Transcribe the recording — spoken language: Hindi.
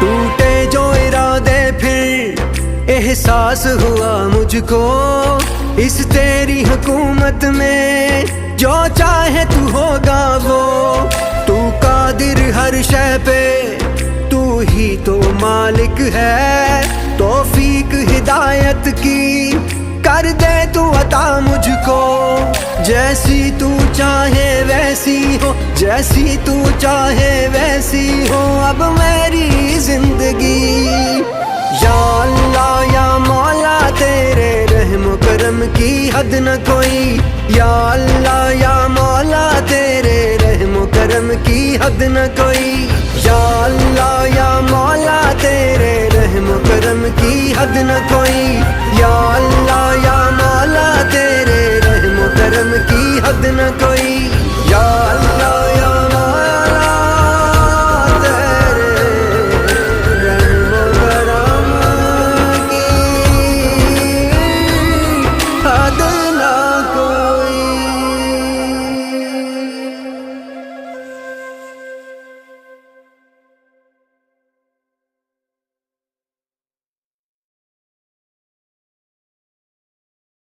टूटे जो इरादे फिर एहसास हुआ मुझको, इस तेरी हुकूमत में जो चाहे तू होगा वो। तू कादिर हर शय पे, तू ही तो मालिक है। तौफीक हिदायत की कर दे तू अता मुझको, जैसी तू चाहे वैसी हो, जैसी तू चाहे वैसी हो अब मेरी जिंदगी। या अल्लाह या मौला तेरे रहम करम की हद न कोई, या अल्लाह या मौला तेरे रहम करम की हद न कोई, या अल्लाह या मौला तेरे रहम करम की हद न कोई, या अल्लाह या मौला तेरे रहम करम की हद न कोई।